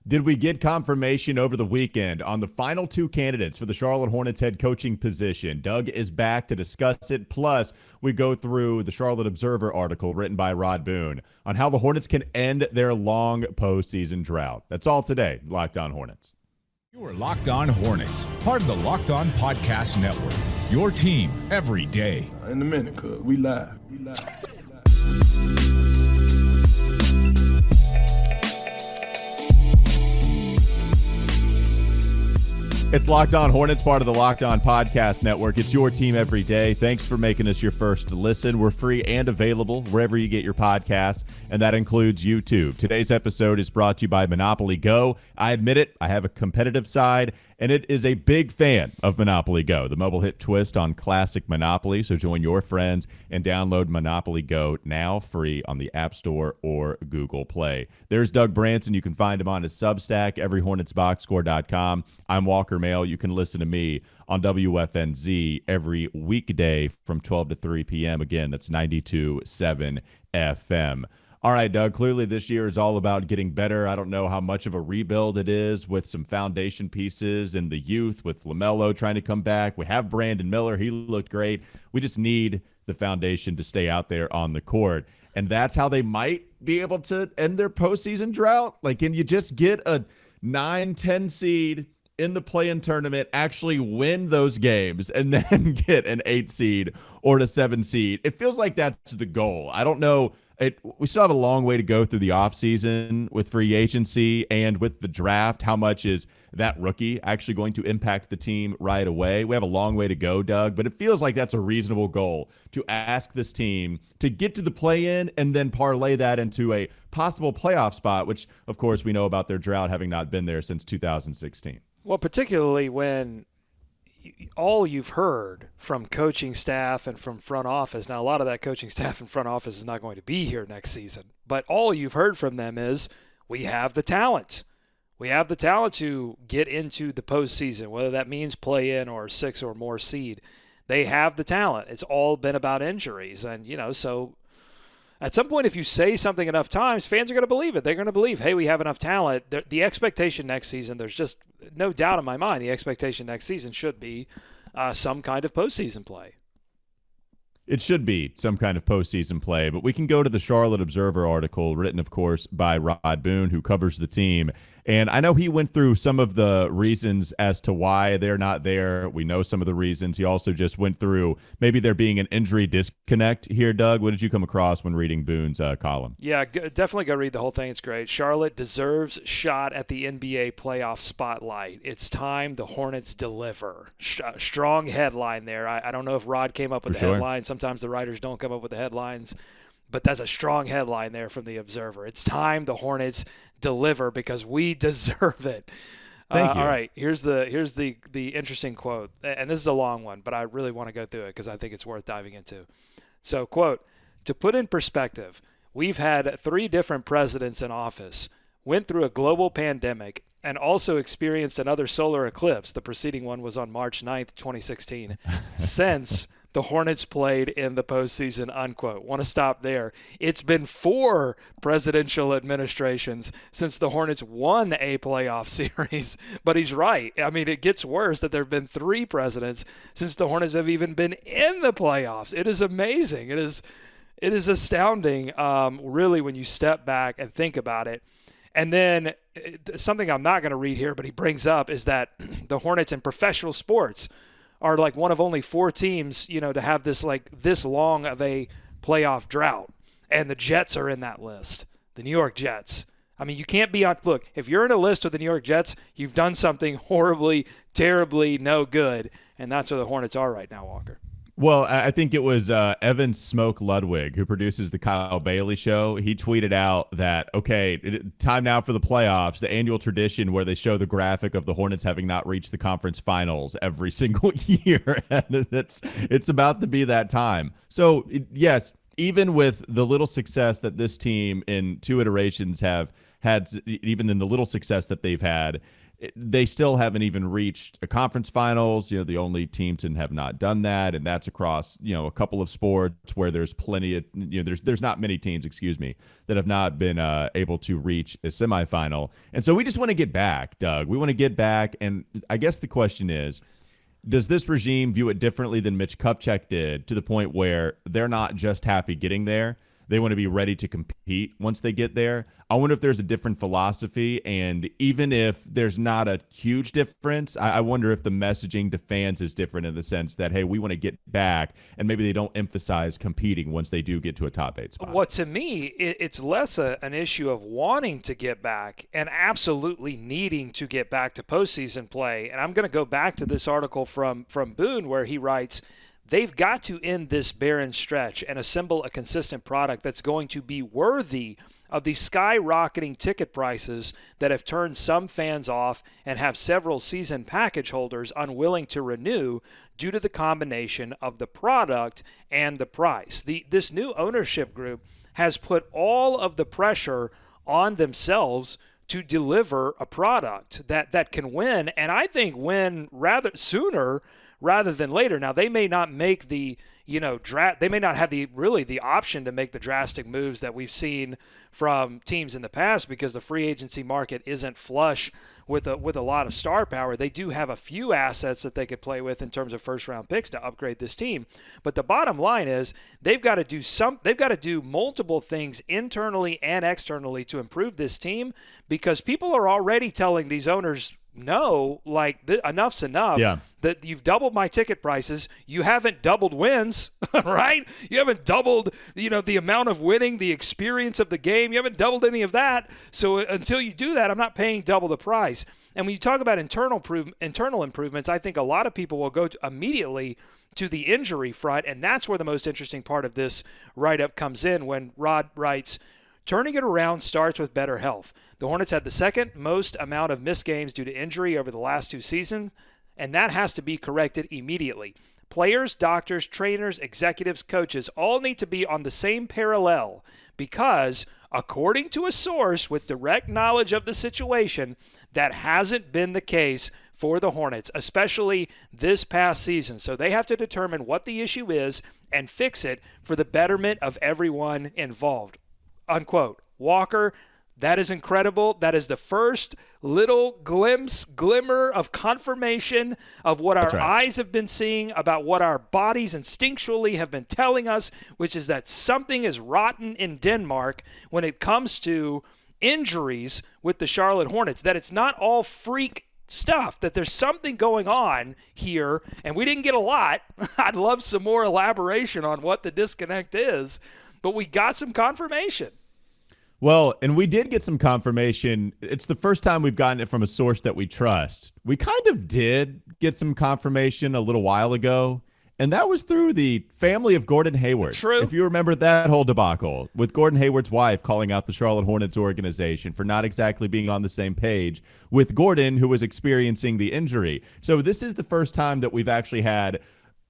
Did we get confirmation over the weekend on the final two candidates for the Charlotte Hornets head coaching position? Doug is back to discuss it. Plus, we go through the Charlotte Observer article written by Rod Boone on how the Hornets can end their long postseason drought. That's all today, Locked On Hornets. You are Locked On Hornets, part of the Locked On Podcast Network. Your team every day. In a minute, cuz we live. It's Locked On Hornets, part of the Locked On Podcast Network. It's your team every day. Thanks for making us your first listen. We're free and available wherever you get your podcasts, and that includes YouTube. Today's episode is brought to you by Monopoly Go. I admit it, I have a competitive side, and it is a big fan of Monopoly Go, the mobile hit twist on classic Monopoly. So join your friends and download Monopoly Go now free on the App Store or Google Play. There's Doug Branson. You can find him on his Substack, everyhornetsboxscore.com. I'm Walker Mail. You can listen to me on WFNZ every weekday from 12 to 3 p.m. Again, that's 92.7 FM. All right, Doug, clearly this year is all about getting better. I don't know how much of a rebuild it is with some foundation pieces and the youth with LaMelo trying to come back. We have Brandon Miller. He looked great. We just need the foundation to stay out there on the court. And that's how they might be able to end their postseason drought. Like, can you just get a 9-10 seed in the play-in tournament, actually win those games, and then get an 8 seed or a 7 seed? It feels like that's the goal. I don't know. We still have a long way to go through the offseason with free agency and with the draft. How much is that rookie actually going to impact the team right away? We have a long way to go, Doug, but it feels like that's a reasonable goal to ask this team to get to the play-in and then parlay that into a possible playoff spot, which, of course, we know about their drought having not been there since 2016. Well, particularly when all you've heard from coaching staff and from front office, now a lot of that coaching staff and front office is not going to be here next season, but all you've heard from them is we have the talent. We have the talent to get into the postseason, whether that means play in or 6 or more seed. They have the talent. It's all been about injuries. And, so at some point, if you say something enough times, fans are going to believe it. They're going to believe, hey, we have enough talent. The expectation next season, there's just no doubt in my mind, the expectation next season should be some kind of postseason play. It should be some kind of postseason play, but we can go to the Charlotte Observer article written, of course, by Rod Boone, who covers the team. And I know he went through some of the reasons as to why they're not there. We know some of the reasons. He also just went through maybe there being an injury disconnect here. Doug, what did you come across when reading Boone's column? Yeah, definitely go read the whole thing. It's great. Charlotte deserves shot at the NBA playoff spotlight. It's time the Hornets deliver. Strong headline there. I don't know if Rod came up with the headline. Sometimes the writers don't come up with the headlines. But that's a strong headline there from the Observer. It's time the Hornets deliver because we deserve it. Thank you. All right, here's the interesting quote, and this is a long one, but I really want to go through it because I think it's worth diving into. So, quote, to put in perspective, we've had 3 different presidents in office, went through a global pandemic, and also experienced another solar eclipse. The preceding one was on March 9th, 2016. Since the Hornets played in the postseason, unquote. Want to stop there. It's been 4 presidential administrations since the Hornets won a playoff series. But he's right. I mean, it gets worse that there have been 3 presidents since the Hornets have even been in the playoffs. It is amazing. It is astounding, really, when you step back and think about it. And then something I'm not going to read here, but he brings up is that the Hornets in professional sports are like one of only 4 teams, to have this long of a playoff drought. And the Jets are in that list, the New York Jets. I mean, you can't be on – look, if you're in a list with the New York Jets, you've done something horribly, terribly no good, and that's where the Hornets are right now, Walker. Well, I think it was Evan Smoke Ludwig, who produces the Kyle Bailey Show. He tweeted out that, okay, time now for the playoffs, the annual tradition where they show the graphic of the Hornets having not reached the conference finals every single year. And it's about to be that time. So, yes, even with the little success that this team in 2 iterations have had, even in the little success that they've had, they still haven't even reached a conference finals. The only teams that have not done that, and that's across, a couple of sports where there's plenty of, there's not many teams, that have not been able to reach a semifinal. And so we just want to get back, Doug. We want to get back, and I guess the question is, does this regime view it differently than Mitch Kupchak did, to the point where they're not just happy getting there? They want to be ready to compete once they get there. I wonder if there's a different philosophy, and even if there's not a huge difference, I wonder if the messaging to fans is different in the sense that, hey, we want to get back, and maybe they don't emphasize competing once they do get to a top 8 spot. Well, to me, it's less an issue of wanting to get back and absolutely needing to get back to postseason play. And I'm going to go back to this article from Boone where he writes, they've got to end this barren stretch and assemble a consistent product that's going to be worthy of the skyrocketing ticket prices that have turned some fans off and have several season package holders unwilling to renew due to the combination of the product and the price. This new ownership group has put all of the pressure on themselves to deliver a product that can win, and I think win rather sooner rather than later. Now, they may not make the, they may not have the option to make the drastic moves that we've seen from teams in the past because the free agency market isn't flush with a lot of star power. They do have a few assets that they could play with in terms of first-round picks to upgrade this team. But the bottom line is they've got to do multiple things internally and externally to improve this team, because people are already telling these owners, no, enough's enough. Yeah. That you've doubled my ticket prices. You haven't doubled wins, right? You haven't doubled, the amount of winning, the experience of the game. You haven't doubled any of that. So until you do that, I'm not paying double the price. And when you talk about internal improvements, I think a lot of people will go immediately to the injury front, and that's where the most interesting part of this write-up comes in when Rod writes, turning it around starts with better health. The Hornets had the second most amount of missed games due to injury over the last 2 seasons, and that has to be corrected immediately. Players, doctors, trainers, executives, coaches all need to be on the same parallel because, according to a source with direct knowledge of the situation, that hasn't been the case for the Hornets, especially this past season. So they have to determine what the issue is and fix it for the betterment of everyone involved. Unquote. Walker, that is incredible. That is the first little glimmer of confirmation of what our eyes have been seeing about what our bodies instinctually have been telling us, which is that something is rotten in Denmark when it comes to injuries with the Charlotte Hornets, that it's not all freak stuff, that there's something going on here, and we didn't get a lot. I'd love some more elaboration on what the disconnect is, but we got some confirmation. Well, and we did get some confirmation. It's the first time we've gotten it from a source that we trust. We kind of did get some confirmation a little while ago, and that was through the family of Gordon Hayward. True. If you remember that whole debacle with Gordon Hayward's wife calling out the Charlotte Hornets organization for not exactly being on the same page with Gordon, who was experiencing the injury. So this is the first time that we've actually had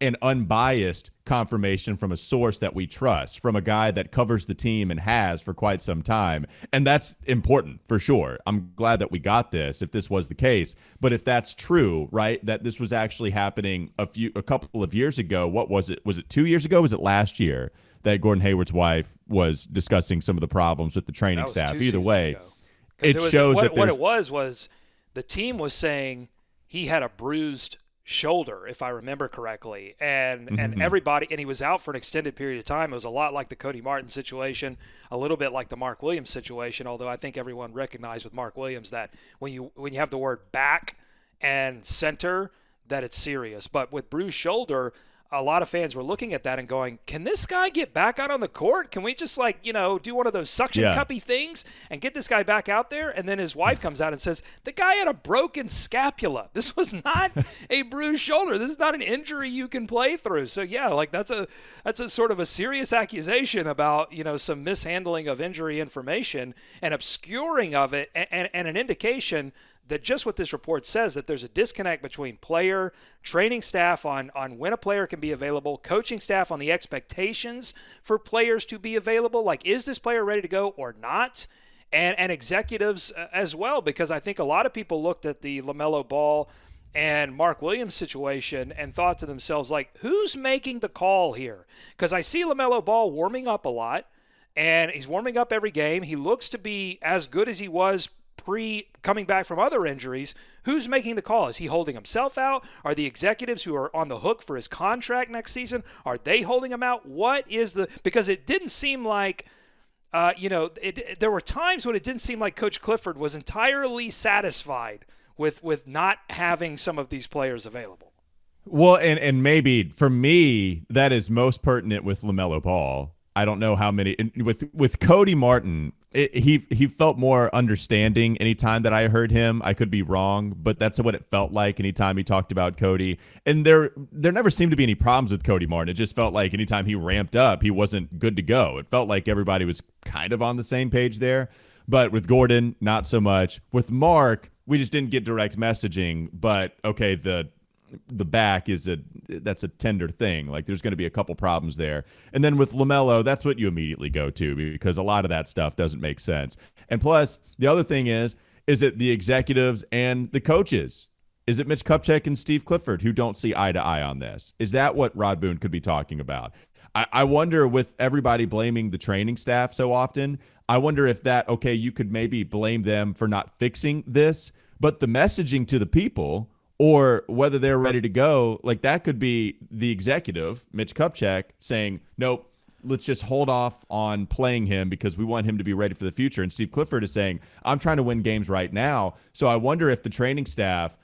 an unbiased confirmation from a source that we trust, from a guy that covers the team and has for quite some time. And that's important for sure. I'm glad that we got this if this was the case. But if that's true, right, that this was actually happening a couple of years ago, what was it? Was it 2 years ago? Was it last year that Gordon Hayward's wife was discussing some of the problems with the training staff? Either way, it shows that what it was the team was saying he had a bruised shoulder, if I remember correctly, and everybody, and he was out for an extended period of time. It was a lot like the Cody Martin situation, a little bit like the Mark Williams situation, although I think everyone recognized with Mark Williams that when you have the word back and center, that it's serious. But with bruised shoulder, a lot of fans were looking at that and going, can this guy get back out on the court? Can we just do one of those suction cuppy things and get this guy back out there? And then his wife comes out and says, the guy had a broken scapula. This was not a bruised shoulder. This is not an injury you can play through. So that's a sort of a serious accusation about, some mishandling of injury information and obscuring of it, and an indication that just what this report says, that there's a disconnect between player, training staff on when a player can be available, coaching staff on the expectations for players to be available. Like, is this player ready to go or not? and executives as well, because I think a lot of people looked at the LaMelo Ball and Mark Williams situation and thought to themselves, like, who's making the call here? Because I see LaMelo Ball warming up a lot, and he's warming up every game. He looks to be as good as he was coming back from other injuries. Who's making the call? Is he holding himself out? Are the executives who are on the hook for his contract next season, are they holding him out? Because it didn't seem like, there were times when it didn't seem like Coach Clifford was entirely satisfied with not having some of these players available. Well, and maybe for me, that is most pertinent with LaMelo Ball. I don't know how many with Cody Martin. He felt more understanding anytime that I heard him. I could be wrong, but that's what it felt like anytime he talked about Cody. And there never seemed to be any problems with Cody Martin. It just felt like anytime he ramped up, he wasn't good to go. It felt like everybody was kind of on the same page there. But with Gordon, not so much. With Mark, we just didn't get direct messaging. But okay, the back that's a tender thing. Like, there's going to be a couple problems there. And then with LaMelo, that's what you immediately go to, because a lot of that stuff doesn't make sense. And plus, the other thing is it the executives and the coaches? Is it Mitch Kupchak and Steve Clifford who don't see eye to eye on this? Is that what Rod Boone could be talking about? I wonder, with everybody blaming the training staff so often, I wonder if you could maybe blame them for not fixing this, but the messaging to the people, or whether they're ready to go, like, that could be the executive, Mitch Kupchak, saying, nope, let's just hold off on playing him because we want him to be ready for the future. And Steve Clifford is saying, I'm trying to win games right now. So I wonder if the training staff,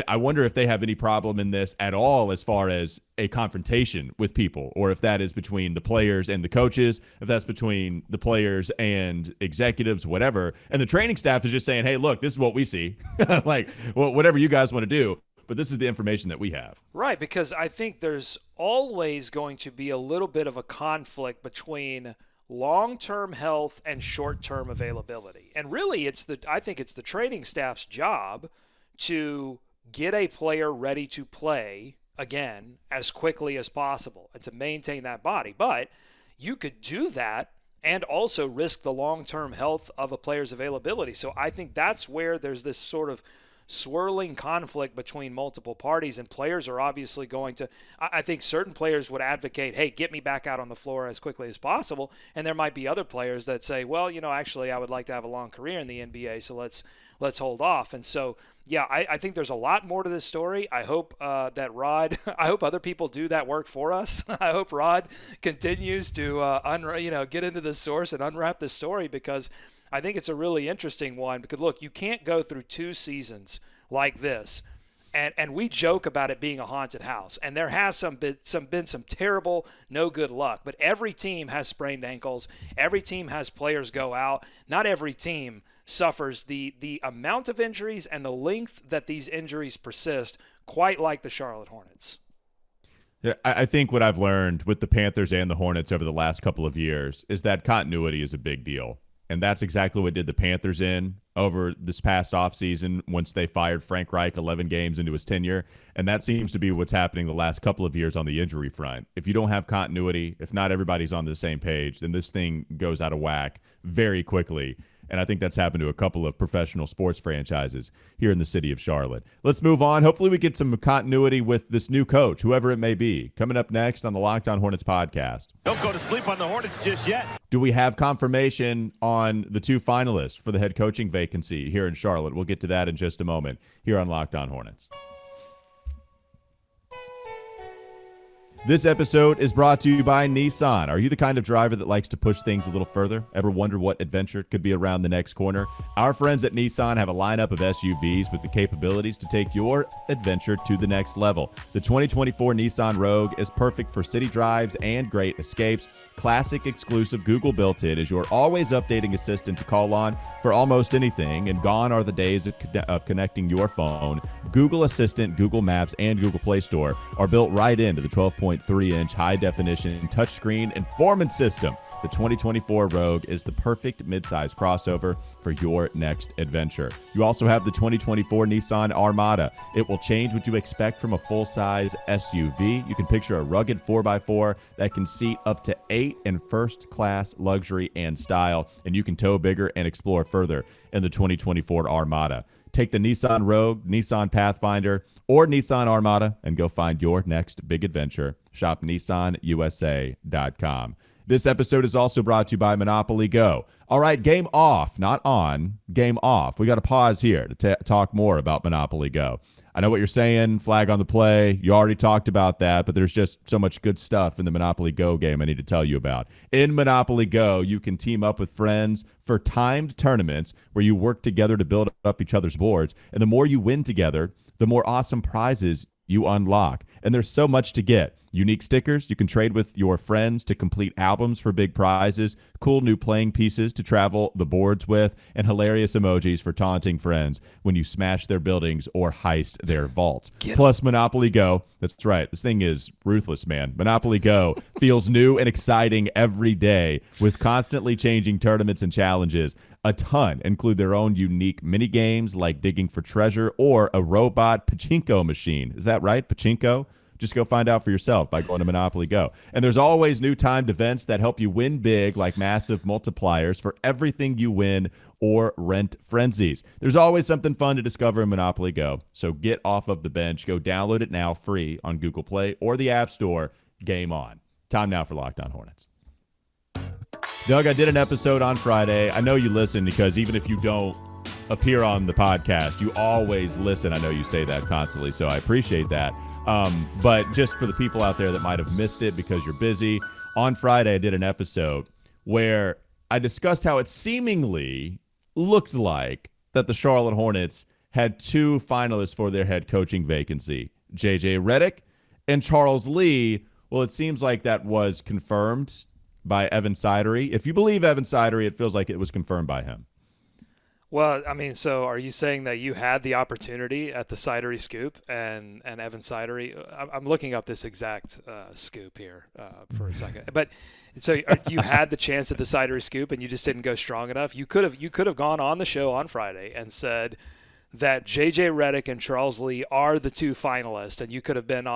I wonder if they have any problem in this at all as far as a confrontation with people, or if that is between the players and the coaches, if that's between the players and executives, whatever. And the training staff is just saying, hey, look, this is what we see. Like, well, whatever you guys want to do. But this is the information that we have. Right, because I think there's always going to be a little bit of a conflict between long-term health and short-term availability. And really, I think it's the training staff's job to get a player ready to play again as quickly as possible and to maintain that body. But you could do that and also risk the long-term health of a player's availability. So I think that's where there's this sort of swirling conflict between multiple parties, and players are obviously going to, I think certain players would advocate, hey, get me back out on the floor as quickly as possible, and there might be other players that say, well, actually I would like to have a long career in the NBA, so let's hold off. And so, yeah, I think there's a lot more to this story. I hope that Rod, I hope other people do that work for us. I hope Rod continues to get into the source and unwrap this story, because I think it's a really interesting one. Because, look, you can't go through 2 seasons like this, and we joke about it being a haunted house. And there has been some terrible, no good luck. But every team has sprained ankles. Every team has players go out. Not every team suffers the amount of injuries and the length that these injuries persist, quite like the Charlotte Hornets. Yeah, I think what I've learned with the Panthers and the Hornets over the last couple of years is that continuity is a big deal. And that's exactly what did the Panthers in over this past offseason once they fired Frank Reich 11 games into his tenure. And that seems to be what's happening the last couple of years on the injury front. If you don't have continuity, if not everybody's on the same page, then this thing goes out of whack very quickly. And I think that's happened to a couple of professional sports franchises here in the city of Charlotte. Let's move on. Hopefully we get some continuity with this new coach, whoever it may be. Coming up next on the Locked On Hornets podcast. Don't go to sleep on the Hornets just yet. Do we have confirmation on the 2 finalists for the head coaching vacancy here in Charlotte? We'll get to that in just a moment here on Locked On Hornets. This episode is brought to you by Nissan. Are you the kind of driver that likes to push things a little further? Ever wonder what adventure could be around the next corner? Our friends at Nissan have a lineup of SUVs with the capabilities to take your adventure to the next level. The 2024 Nissan Rogue is perfect for city drives and great escapes. Classic exclusive Google built-in is your always updating assistant to call on for almost anything, and gone are the days of connecting your phone. Google Assistant, Google Maps, and Google Play Store are built right into the 12.3-inch high-definition touchscreen informant system. The 2024 Rogue is the perfect midsize crossover for your next adventure. You also have the 2024 Nissan Armada. It will change what you expect from a full-size SUV. You can picture a rugged 4x4 that can seat up to 8 in first-class luxury and style, and you can tow bigger and explore further in the 2024 Armada. Take the Nissan Rogue, Nissan Pathfinder, or Nissan Armada and go find your next big adventure. Shop nissanusa.com. This episode is also brought to you by Monopoly Go. All right, game off, not on, game off. We got to pause here to talk more about Monopoly Go. I know what you're saying, flag on the play. You already talked about that, but there's just so much good stuff in the Monopoly Go game I need to tell you about. In Monopoly Go, you can team up with friends for timed tournaments where you work together to build up each other's boards. And the more you win together, the more awesome prizes you unlock. And there's so much to get. Unique stickers you can trade with your friends to complete albums for big prizes, cool new playing pieces to travel the boards with, and hilarious emojis for taunting friends when you smash their buildings or heist their vaults. Plus Monopoly Go. That's right. This thing is ruthless, man. Monopoly Go feels new and exciting every day with constantly changing tournaments and challenges. A ton include their own unique mini games like digging for treasure or a robot pachinko machine. Is that right? Pachinko? Just go find out for yourself by going to Monopoly Go. And there's always new timed events that help you win big, like massive multipliers for everything you win or rent frenzies. There's always something fun to discover in Monopoly Go. So get off of the bench. Go download it now free on Google Play or the App Store. Game on. Time now for Locked On Hornets. Doug, I did an episode on Friday. I know you listen because even if you don't appear on the podcast, you always listen. I know you say that constantly, so I appreciate that. But just for the people out there that might have missed it because you're busy, on Friday I did an episode where I discussed how it seemingly looked like that the Charlotte Hornets had two finalists for their head coaching vacancy, J.J. Redick and Charles Lee. Well, it seems like that was confirmed by Evan Sidery. If you believe Evan Sidery, it feels like it was confirmed by him. Well, I mean, so are you saying that you had the opportunity at the Sidery scoop and Evan Sidery? I'm looking up this exact scoop here for a second. But so you had the chance at the Sidery scoop and you just didn't go strong enough. You could have gone on the show on Friday and said that J.J. Redick and Charles Lee are the two finalists, and you could have been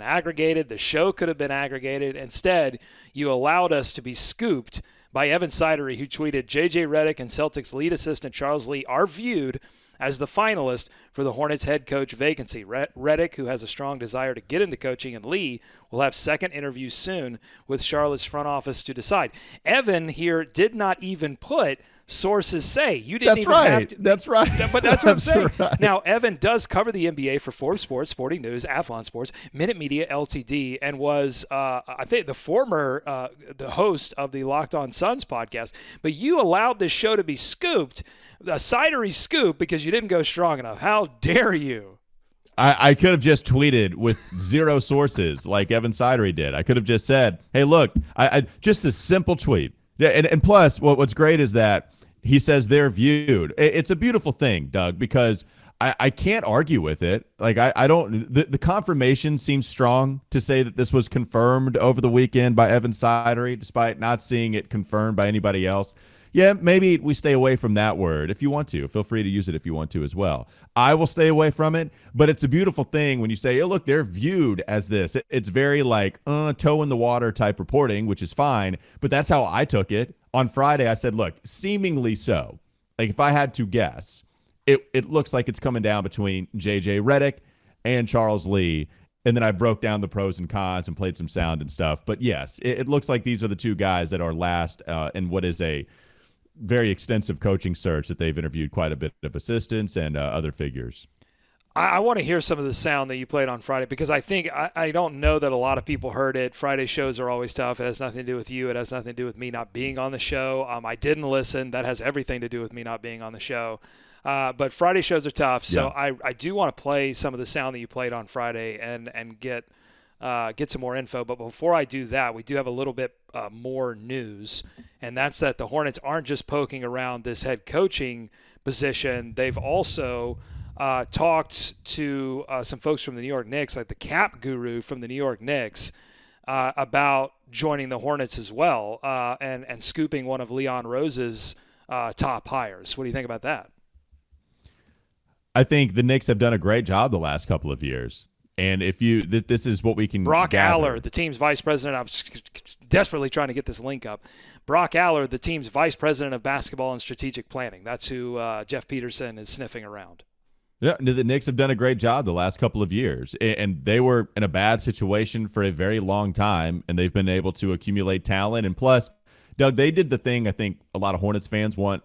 aggregated. The show could have been aggregated. Instead, you allowed us to be scooped by Evan Sidery, who tweeted, J.J. Redick and Celtics lead assistant Charles Lee are viewed as the finalist for the Hornets head coach vacancy. Redick, who has a strong desire to get into coaching, and Lee will have second interviews soon with Charlotte's front office to decide. Evan here did not even put sources say. You didn't even have to. That's right. But that's what I'm saying. Right. Now, Evan does cover the NBA for Forbes Sports, Sporting News, Athlon Sports, Minute Media, LTD, and was, I think, the host of the Locked On Suns podcast. But you allowed this show to be scooped, a Sidery scoop, because you didn't go strong enough. How dare you? I could have just tweeted with zero sources like Evan Sidery did. I could have just said, hey, look, I just a simple tweet. Yeah, and plus, what's great is that he says they're viewed. It's a beautiful thing, Doug, because I can't argue with it. Like, I don't – the confirmation seems strong to say that this was confirmed over the weekend by Evan Sidery, despite not seeing it confirmed by anybody else. Yeah, maybe we stay away from that word if you want to. Feel free to use it if you want to as well. I will stay away from it, but it's a beautiful thing when you say, oh, look, they're viewed as this. It's very like toe in the water type reporting, which is fine, but that's how I took it. On Friday, I said, look, seemingly so. Like if I had to guess, it looks like it's coming down between J.J. Redick and Charles Lee, and then I broke down the pros and cons and played some sound and stuff. But yes, it looks like these are the two guys that are last in what is a very extensive coaching search that they've interviewed quite a bit of assistants and other figures. I want to hear some of the sound that you played on Friday because I think I don't know that a lot of people heard it. Friday shows are always tough. It has nothing to do with you. It has nothing to do with me not being on the show. I didn't listen. That has everything to do with me not being on the show. But Friday shows are tough. So yeah. I do want to play some of the sound that you played on Friday and get some more info. But before I do that, we do have a little bit more news, and that's that the Hornets aren't just poking around this head coaching position. They've also talked to some folks from the New York Knicks, like the cap guru from the New York Knicks, about joining the Hornets as well, and scooping one of Leon Rose's top hires. What do you think about that? I think the Knicks have done a great job the last couple of years. And if this is what we can Brock gather. Aller, the team's vice president. I'm desperately trying to get this link up. Brock Aller, the team's vice president of basketball and strategic planning. That's who Jeff Peterson is sniffing around. Yeah, the Knicks have done a great job the last couple of years, and they were in a bad situation for a very long time, and they've been able to accumulate talent. And plus, Doug, they did the thing I think a lot of Hornets fans want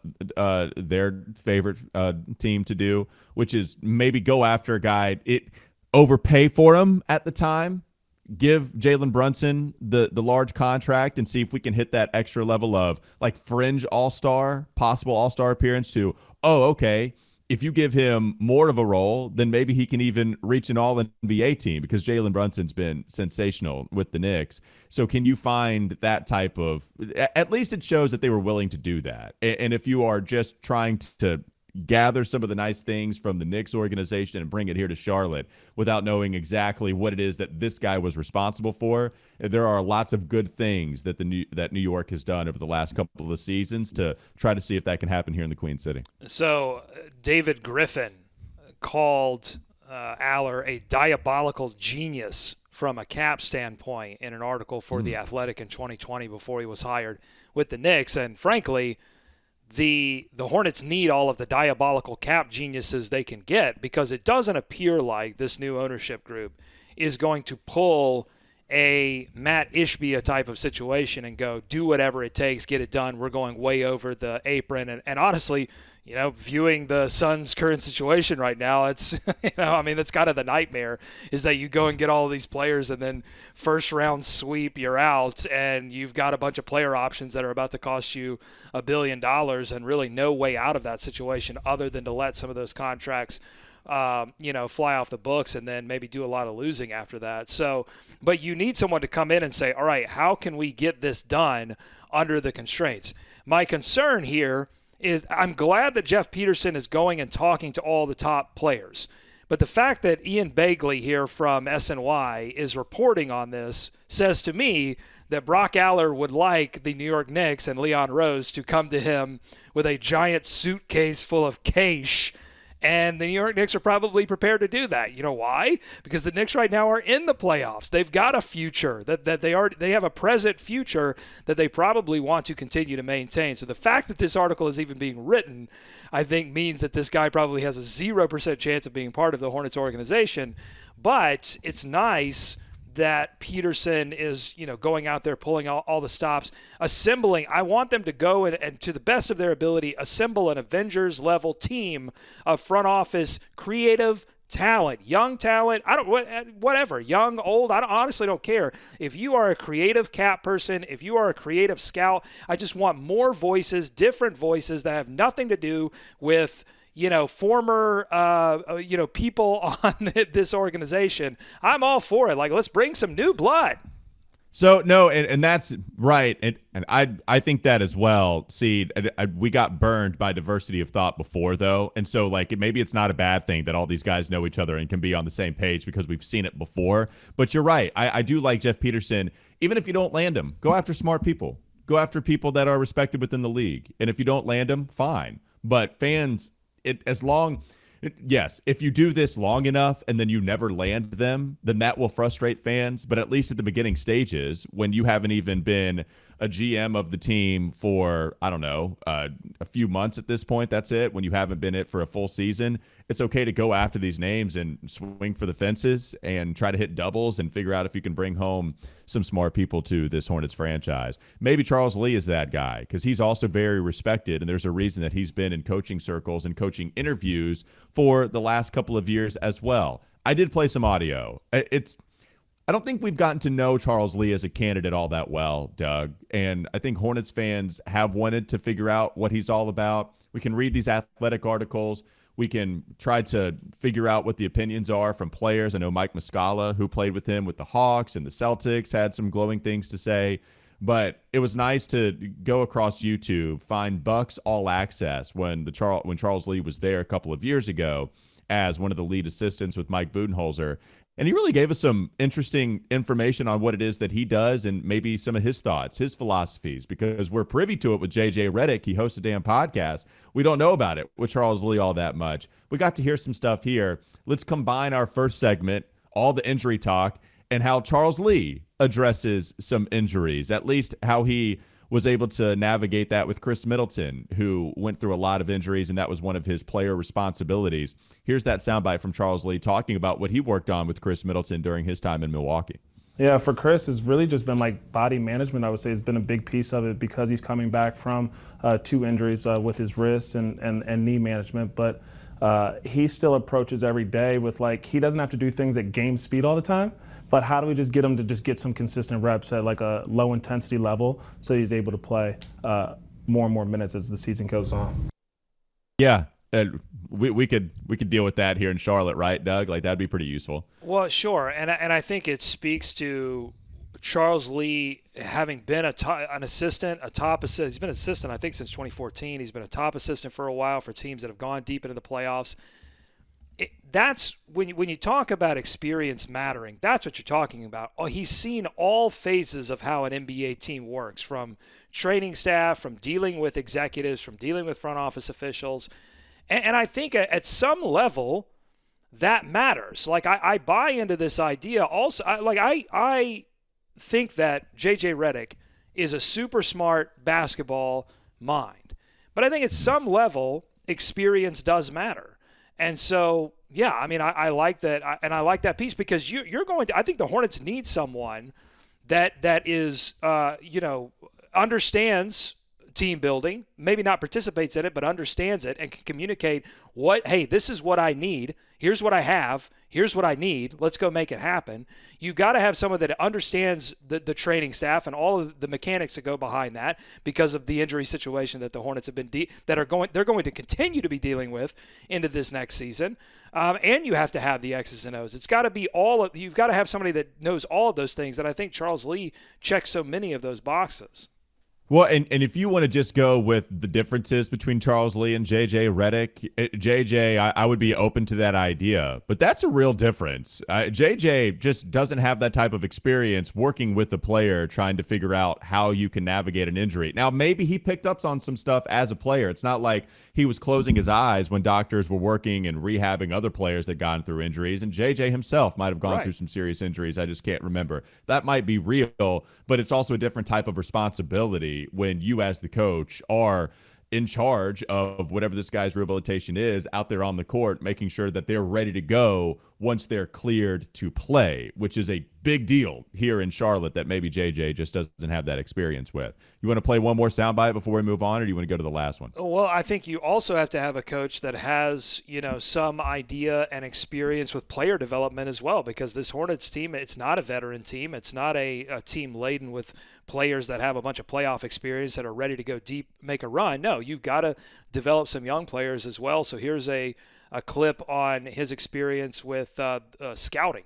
their favorite team to do, which is maybe go after a guy, overpay for him at the time, give Jalen Brunson the large contract, and see if we can hit that extra level of like fringe all-star, possible all-star appearance to, okay, if you give him more of a role, then maybe he can even reach an all-NBA team because Jalen Brunson's been sensational with the Knicks. So can you find that type of – at least it shows that they were willing to do that. And if you are just trying to gather some of the nice things from the Knicks organization and bring it here to Charlotte without knowing exactly what it is that this guy was responsible for, there are lots of good things that that New York has done over the last couple of seasons to try to see if that can happen here in the Queen City. So David Griffin called Aller a diabolical genius from a cap standpoint in an article for The Athletic in 2020 before he was hired with the Knicks. And frankly, the Hornets need all of the diabolical cap geniuses they can get, because it doesn't appear like this new ownership group is going to pull a Matt Ishbia type of situation and go, do whatever it takes, get it done. We're going way over the apron. And honestly, viewing the Suns' current situation right now, it's, that's kind of the nightmare, is that you go and get all of these players and then first round sweep, you're out, and you've got a bunch of player options that are about to cost you $1 billion and really no way out of that situation other than to let some of those contracts fly off the books and then maybe do a lot of losing after that. So, but you need someone to come in and say, all right, how can we get this done under the constraints? My concern here is I'm glad that Jeff Peterson is going and talking to all the top players. But the fact that Ian Begley here from SNY is reporting on this says to me that Brock Aller would like the New York Knicks and Leon Rose to come to him with a giant suitcase full of cash. And the New York Knicks are probably prepared to do that. You know why? Because the Knicks right now are in the playoffs. They've got a future that they have a present future that they probably want to continue to maintain. So the fact that this article is even being written, I think, means that this guy probably has a 0% chance of being part of the Hornets organization. But it's nice that Peterson is, going out there, pulling all the stops, assembling. I want them to go and to the best of their ability, assemble an Avengers-level team of front office creative talent, young talent. Whatever, young, old. I honestly don't care. If you are a creative cap person, if you are a creative scout, I just want more voices, different voices that have nothing to do with former, people on this organization. I'm all for it. Like, let's bring some new blood. So, no, and that's right. And I think that as well. See, we got burned by diversity of thought before, though. And so, maybe it's not a bad thing that all these guys know each other and can be on the same page because we've seen it before. But you're right. I do like Jeff Peterson. Even if you don't land him, go after smart people. Go after people that are respected within the league. And if you don't land them, fine. But fans... if you do this long enough and then you never land them, then that will frustrate fans. But at least at the beginning stages, when you haven't even been a GM of the team for, a few months at this point, that's it. When you haven't been it for a full season, it's okay to go after these names and swing for the fences and try to hit doubles and figure out if you can bring home some smart people to this Hornets franchise. Maybe Charles Lee is that guy because he's also very respected, and there's a reason that he's been in coaching circles and coaching interviews for the last couple of years as well. I did play some audio. I don't think we've gotten to know Charles Lee as a candidate all that well, Doug. And I think Hornets fans have wanted to figure out what he's all about. We can read these athletic articles. We can try to figure out what the opinions are from players. I know Mike Muscala, who played with him with the Hawks and the Celtics, had some glowing things to say. But it was nice to go across YouTube, find Bucks All Access when Charles Lee was there a couple of years ago, as one of the lead assistants with Mike Budenholzer. And he really gave us some interesting information on what it is that he does and maybe some of his thoughts, his philosophies, because we're privy to it with JJ Redick. He hosts a damn podcast. We don't know about it with Charles Lee all that much. We got to hear some stuff here. Let's combine our first segment, all the injury talk, and how Charles Lee addresses some injuries, at least how he was able to navigate that with Chris Middleton, who went through a lot of injuries, and that was one of his player responsibilities. Here's that soundbite from Charles Lee talking about what he worked on with Chris Middleton during his time in Milwaukee. Yeah, for Chris, it's really just been like body management, I would say, has been a big piece of it because he's coming back from 2 injuries with his wrist and knee management. But he still approaches every day with, like, he doesn't have to do things at game speed all the time. But how do we just get him to just get some consistent reps at like a low intensity level so he's able to play more and more minutes as the season goes on? Yeah, we could deal with that here in Charlotte, right, Doug? Like, that'd be pretty useful. Well, sure, and I think it speaks to Charles Lee having been an assistant, a top assistant. He's been an assistant, I think, since 2014. He's been a top assistant for a while for teams that have gone deep into the playoffs. That's when you talk about experience mattering, that's what you're talking about. Oh, he's seen all phases of how an NBA team works, from training staff, from dealing with executives, from dealing with front office officials. And I think at some level that matters. Like, I buy into this idea also. I think that JJ Redick is a super smart basketball mind. But I think at some level experience does matter. And so, yeah, I mean, I like that, and I like that piece because you're going to. I think the Hornets need someone that is, understands team building, maybe not participates in it, but understands it and can communicate hey, this is what I need. Here's what I have. Here's what I need. Let's go make it happen. You've got to have someone that understands the training staff and all of the mechanics that go behind that because of the injury situation that the Hornets have been they're going to continue to be dealing with into this next season. And you have to have the X's and O's. It's got to be you've got to have somebody that knows all of those things. And I think Charles Lee checks so many of those boxes. Well, and if you want to just go with the differences between Charles Lee and JJ Redick, JJ, I would be open to that idea, but that's a real difference. JJ just doesn't have that type of experience working with a player trying to figure out how you can navigate an injury. Now, maybe he picked up on some stuff as a player. It's not like he was closing his eyes when doctors were working and rehabbing other players that gone through injuries, and JJ himself might have gone through some serious injuries. I just can't remember. That might be real, but it's also a different type of responsibility when you as the coach are in charge of whatever this guy's rehabilitation is out there on the court, making sure that they're ready to go once they're cleared to play, which is a big deal here in Charlotte that maybe JJ just doesn't have that experience with. You want to play one more soundbite before we move on, or do you want to go to the last one? Well, I think you also have to have a coach that has, some idea and experience with player development as well, because this Hornets team, it's not a veteran team. It's not a team laden with players that have a bunch of playoff experience that are ready to go deep, make a run. No, you've got to develop some young players as well. So here's a clip on his experience with scouting.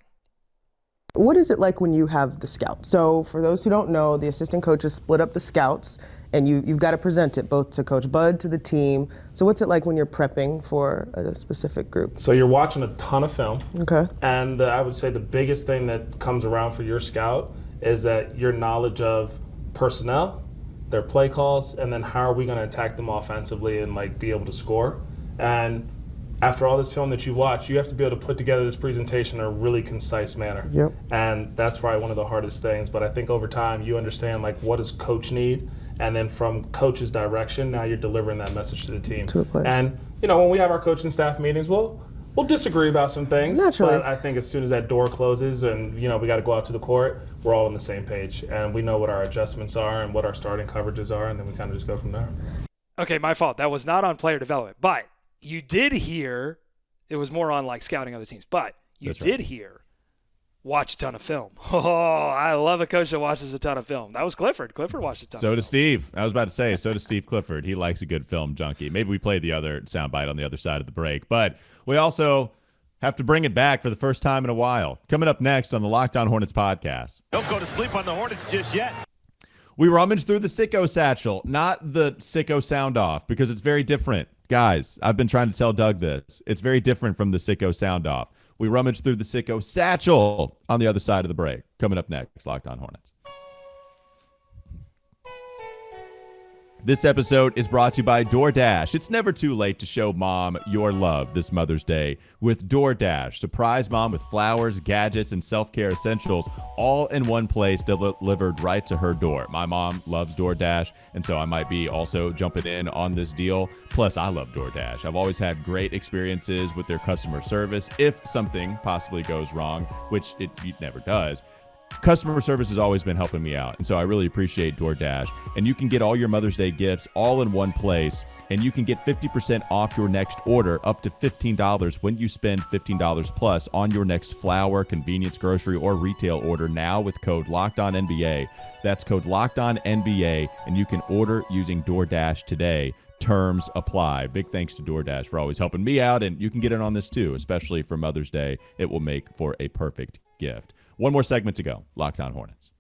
What is it like when you have the scout? So for those who don't know, the assistant coaches split up the scouts, and you've got to present it both to Coach Bud, to the team. So what's it like when you're prepping for a specific group? So you're watching a ton of film. Okay. And I would say the biggest thing that comes around for your scout is that your knowledge of personnel, their play calls, and then how are we going to attack them offensively and be able to score. And after all this film that you watch, you have to be able to put together this presentation in a really concise manner. Yep. And that's probably one of the hardest things. But I think over time you understand what does coach need, and then from coach's direction, now you're delivering that message to the team. To the players. And when we have our coaching staff meetings, we'll disagree about some things. Naturally. But I think as soon as that door closes and we got to go out to the court, we're all on the same page, and we know what our adjustments are and what our starting coverages are, and then we kind of just go from there. Okay, my fault. That was not on player development, but you did hear, it was more on scouting other teams, but you did hear, watch a ton of film. Oh, I love a coach that watches a ton of film. That was Clifford. Clifford watched a ton of film. So does Steve. I was about to say, so does Steve Clifford. He likes a good film junkie. Maybe we play the other soundbite on the other side of the break, but we also have to bring it back for the first time in a while. Coming up next on the Locked On Hornets podcast. Don't go to sleep on the Hornets just yet. We rummaged through the Sicko Satchel, not the Sicko sound off, because it's very different. Guys, I've been trying to tell Doug this. It's very different from the Sicko sound off. We rummage through the Sicko satchel on the other side of the break. Coming up next, Locked On Hornets. This episode is brought to you by DoorDash. It's never too late to show mom your love this Mother's Day with DoorDash. Surprise mom with flowers, gadgets, and self-care essentials all in one place delivered right to her door. My mom loves DoorDash, and so I might be also jumping in on this deal. Plus, I love DoorDash. I've always had great experiences with their customer service. If something possibly goes wrong, which it never does, customer service has always been helping me out, and so I really appreciate DoorDash. And you can get all your Mother's Day gifts all in one place, and you can get 50% off your next order, up to $15 when you spend $15 plus on your next flour, convenience, grocery, or retail order now with code LOCKEDONNBA. That's code LOCKEDONNBA, and you can order using DoorDash today. Terms apply. Big thanks to DoorDash for always helping me out, and you can get in on this too, especially for Mother's Day. It will make for a perfect gift. One more segment to go. Locked On Hornets.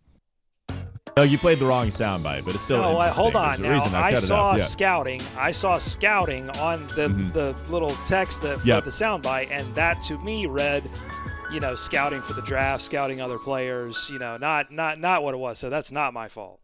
No, you played the wrong soundbite, but it's still interesting. Hold on. Now, I saw scouting. I saw scouting on the little text for the soundbite, and that to me read, scouting for the draft, scouting other players. Not what it was. So that's not my fault.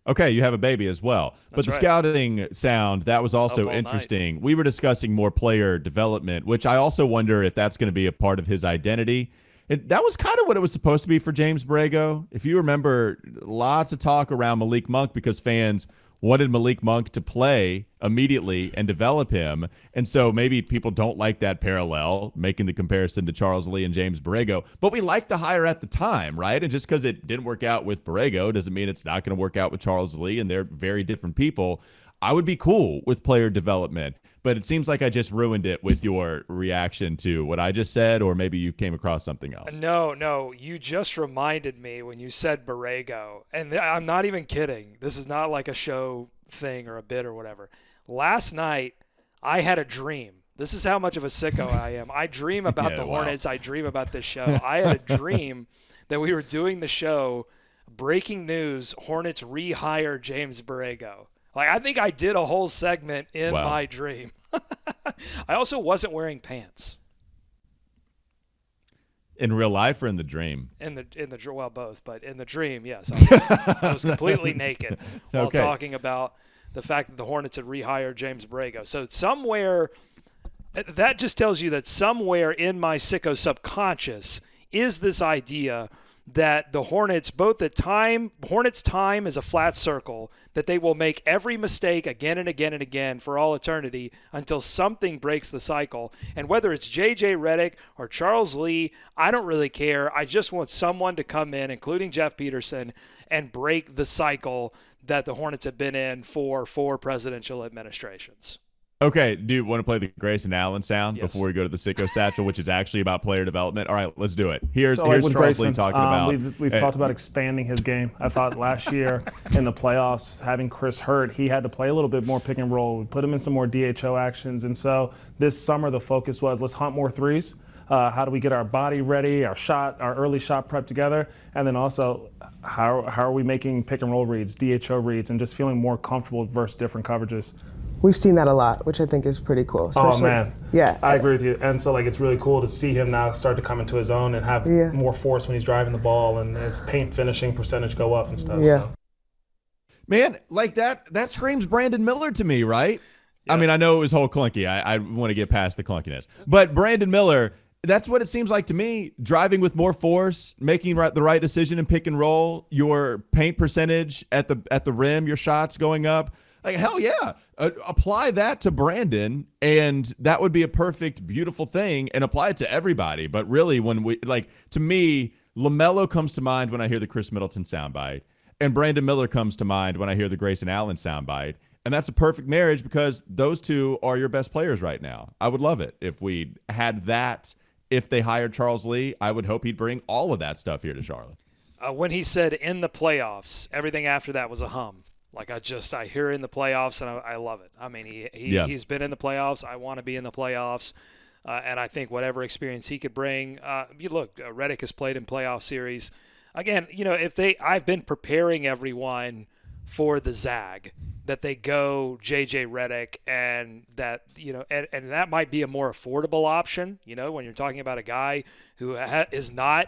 Okay, you have a baby as well. But the scouting sound, that was also interesting. We were discussing more player development, which I also wonder if that's going to be a part of his identity. That was kind of what it was supposed to be for James Borrego. If you remember, lots of talk around Malik Monk because fans wanted Malik Monk to play immediately and develop him. And so maybe people don't like that parallel, making the comparison to Charles Lee and James Borrego. But we liked the hire at the time, right? And just because it didn't work out with Borrego doesn't mean it's not going to work out with Charles Lee, and they're very different people. I would be cool with player development, but it seems like I just ruined it with your reaction to what I just said, or maybe you came across something else. No, you just reminded me when you said Borrego, and I'm not even kidding. This is not like a show thing or a bit or whatever. Last night, I had a dream. This is how much of a sicko I am. I dream about the Hornets. I dream about this show. I had a dream that we were doing the show, breaking news, Hornets rehire James Borrego. I think I did a whole segment in my dream. I also wasn't wearing pants. In real life or in the dream? In the well, both, but in the dream, yes. I was completely naked while talking about the fact that the Hornets had rehired James Borrego. So somewhere, that just tells you that somewhere in my sicko subconscious is this idea that the Hornets, Hornets' time is a flat circle, that they will make every mistake again and again and again for all eternity until something breaks the cycle. And whether it's J.J. Redick or Charles Lee, I don't really care. I just want someone to come in, including Jeff Peterson, and break the cycle that the Hornets have been in for 4 presidential administrations. Okay, do you want to play the Grayson Allen sound before we go to the Sicko Satchel, which is actually about player development? All right, let's do it. Here's Charles Lee talking about. We've talked about expanding his game. I thought last year in the playoffs, having Chris hurt, he had to play a little bit more pick and roll. We put him in some more DHO actions, and so this summer the focus was let's hunt more threes. How do we get our body ready, our early shot prep together, and then also how are we making pick and roll reads, DHO reads, and just feeling more comfortable versus different coverages. We've seen that a lot, which I think is pretty cool. Oh, man. Yeah. I agree with you. And so, it's really cool to see him now start to come into his own and have more force when he's driving the ball and his paint finishing percentage go up and stuff. Yeah. So. Man, that screams Brandon Miller to me, right? Yeah. I mean, I know it was whole clunky. I want to get past the clunkiness. But Brandon Miller, that's what it seems like to me. Driving with more force, making the right decision in pick and roll, your paint percentage at the rim, your shots going up. Hell yeah. Apply that to Brandon, and that would be a perfect, beautiful thing, and apply it to everybody. But really, to me, LaMelo comes to mind when I hear the Chris Middleton soundbite, and Brandon Miller comes to mind when I hear the Grayson Allen soundbite. And that's a perfect marriage because those two are your best players right now. I would love it if we had that. If they hired Charles Lee, I would hope he'd bring all of that stuff here to Charlotte. When he said in the playoffs, everything after that was a hum. I hear in the playoffs, and I love it. I mean, he's been in the playoffs. I want to be in the playoffs, and I think whatever experience he could bring. Redick has played in playoff series. Again, I've been preparing everyone for the zag. that they go JJ Redick, and that, and that might be a more affordable option, when you're talking about a guy who has not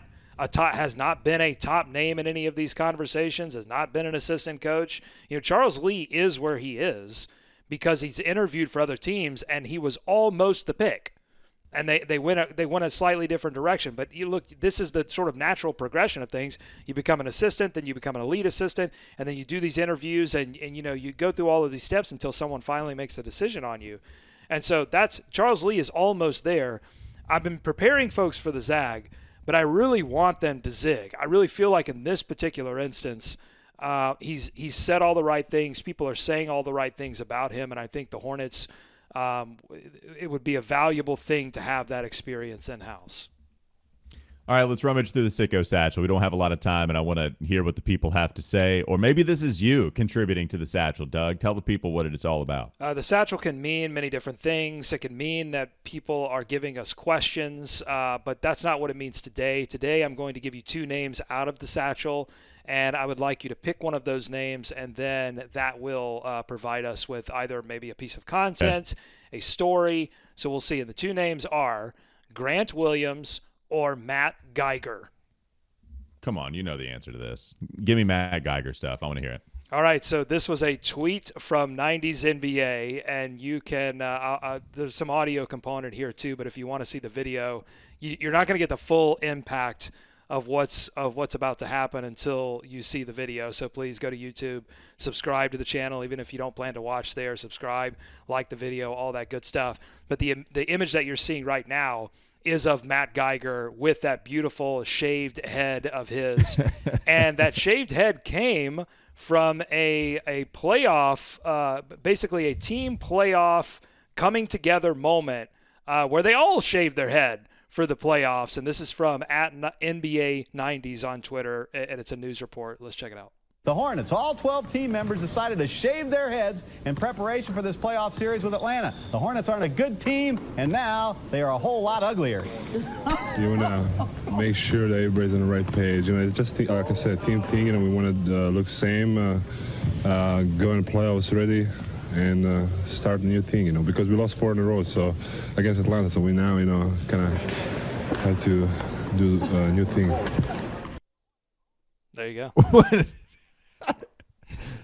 been a top name in any of these conversations, has not been an assistant coach. Charles Lee is where he is because he's interviewed for other teams, and he was almost the pick. And they went a slightly different direction. But you look, this is the sort of natural progression of things. You become an assistant, then you become an elite assistant, and then you do these interviews, and you go through all of these steps until someone finally makes a decision on you. And so Charles Lee is almost there. I've been preparing folks for the Zag, but I really want them to zig. I really feel like in this particular instance, he's said all the right things. People are saying all the right things about him, and I think the Hornets, it would be a valuable thing to have that experience in-house. All right, let's rummage through the Sicko Satchel. We don't have a lot of time, and I want to hear what the people have to say. Or maybe this is you contributing to the Satchel, Doug. Tell the people what it's all about. The Satchel can mean many different things. It can mean that people are giving us questions, but that's not what it means today. Today I'm going to give you 2 names out of the Satchel, and I would like you to pick one of those names, and then that will provide us with either maybe a piece of content, a story. So we'll see. And the 2 names are Grant Williams or Matt Geiger. Come on, you know the answer to this. Give me Matt Geiger stuff. I want to hear it. All right, so this was a tweet from 90s NBA, and you can there's some audio component here too, but if you want to see the video, you're not going to get the full impact of what's about to happen until you see the video. So please go to YouTube, subscribe to the channel, even if you don't plan to watch there. Subscribe, like the video, all that good stuff. But the image that you're seeing right now is of Matt Geiger with that beautiful shaved head of his. And that shaved head came from a playoff, basically a team playoff coming together moment where they all shaved their head for the playoffs. And this is from @NBA 90s on Twitter, and it's a news report. Let's check it out. The Hornets, all 12 team members, decided to shave their heads in preparation for this playoff series with Atlanta. The Hornets aren't a good team, and now they are a whole lot uglier. You want to make sure that everybody's on the right page. It's just, like I said, a team thing. We want to look the same, go in the playoffs ready, and start a new thing, because we lost 4 in a row so against Atlanta. So we now, kind of have to do a new thing. There you go.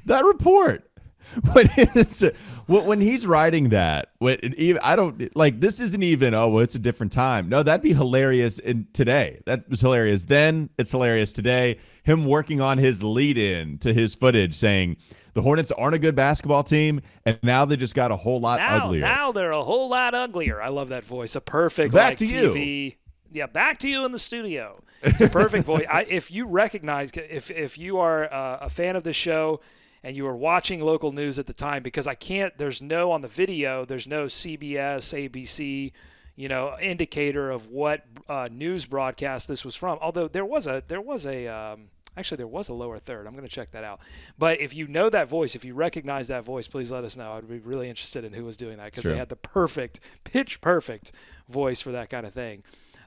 That report. When he's writing that, I don't like. This isn't even. Oh, well, it's a different time. No, that'd be hilarious today. That was hilarious then. It's hilarious today. Him working on his lead-in to his footage, saying the Hornets aren't a good basketball team, and now they just got a whole lot uglier. Now they're a whole lot uglier. I love that voice. A perfect back to TV. You. Yeah, back to you in the studio. It's a perfect voice. If you recognize, if you are a fan of the show and you were watching local news at the time, because there's no on the video, there's no CBS, ABC, indicator of what news broadcast this was from. Although there was a lower third. I'm going to check that out. But if you know that voice, if you recognize that voice, please let us know. I'd be really interested in who was doing that, because they had the pitch perfect voice for that kind of thing.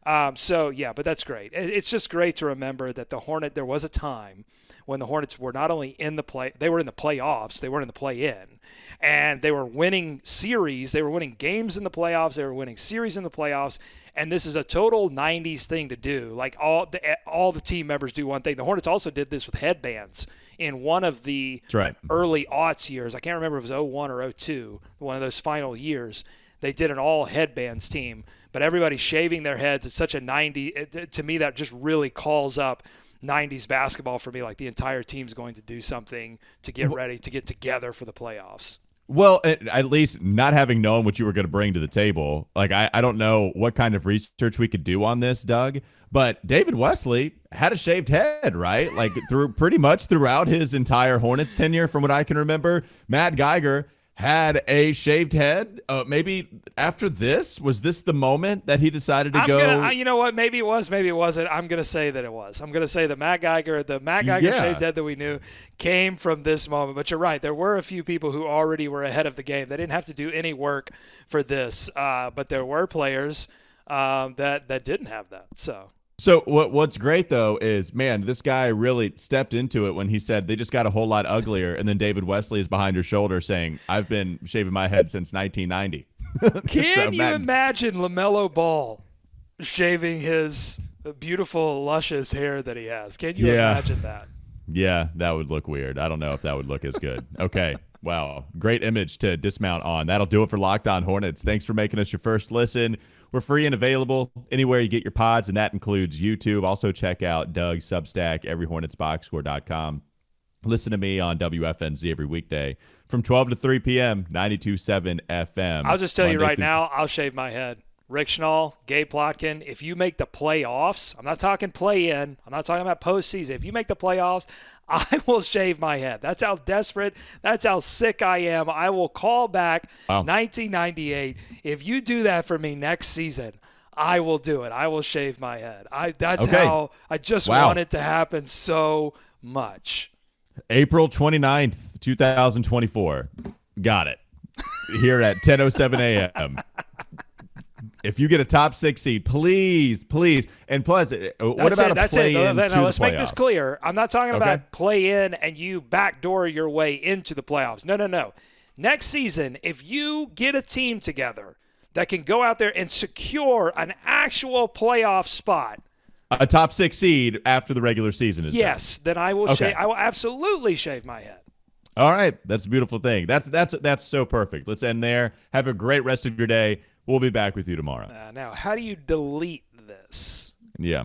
But that's great. It's just great to remember that there was a time when the Hornets were not only they were in the playoffs, they weren't in the play-in, and they were winning series, they were winning games in the playoffs, they were winning series in the playoffs, and this is a total 90s thing to do. Like all the team members do one thing. The Hornets also did this with headbands in one of the early aughts years. I can't remember if it was 01 or 02, one of those final years. They did an all headbands team, but everybody shaving their heads. It's such a 90s. To me, that just really calls up 90s basketball for me. Like the entire team's going to do something to get ready to get together for the playoffs. Well, at least not having known what you were going to bring to the table. Like, I don't know what kind of research we could do on this, Doug, but David Wesley had a shaved head, right? Like pretty much throughout his entire Hornets tenure, from what I can remember. Matt Geiger had a shaved head. Maybe after this, was this the moment that he decided to go? You know what? Maybe it was, maybe it wasn't. I'm going to say that it was. I'm going to say the Matt Geiger shaved head that we knew came from this moment. But you're right. There were a few people who already were ahead of the game. They didn't have to do any work for this. But there were players that didn't have that. So So what's great though is, man, this guy really stepped into it when he said they just got a whole lot uglier, and then David Wesley is behind her shoulder saying, "I've been shaving my head since 1990." Can you imagine LaMelo Ball shaving his beautiful, luscious hair that he has? Can you imagine that? Yeah, that would look weird. I don't know if that would look as good. Okay. Wow. Great image to dismount on. That'll do it for Locked On Hornets. Thanks for making us your first listen. We're free and available anywhere you get your pods, and that includes YouTube. Also, check out Doug's Substack, everyhornetsboxscore.com. Listen to me on WFNZ every weekday from 12 to 3 p.m., 92.7 FM. I'll just tell you right now, I'll shave my head. Rick Schnall, Gabe Plotkin, if you make the playoffs, I'm not talking play-in, I'm not talking about postseason. If you make the playoffs, I will shave my head. That's how desperate, that's how sick I am. I will call back 1998. If you do that for me next season, I will do it. I will shave my head. That's how I just want it to happen so much. April 29th, 2024. Got it. Here at 10:07 a.m. If you get a top 6 seed, please, and plus, what about a play-in? Let's make this clear. I'm not talking about play-in and you backdoor your way into the playoffs. No. Next season, if you get a team together that can go out there and secure an actual playoff spot, a top 6 seed after the regular season is done, then I will shave. I will absolutely shave my head. All right, that's a beautiful thing. That's so perfect. Let's end there. Have a great rest of your day. We'll be back with you tomorrow. Now, how do you delete this? Yeah.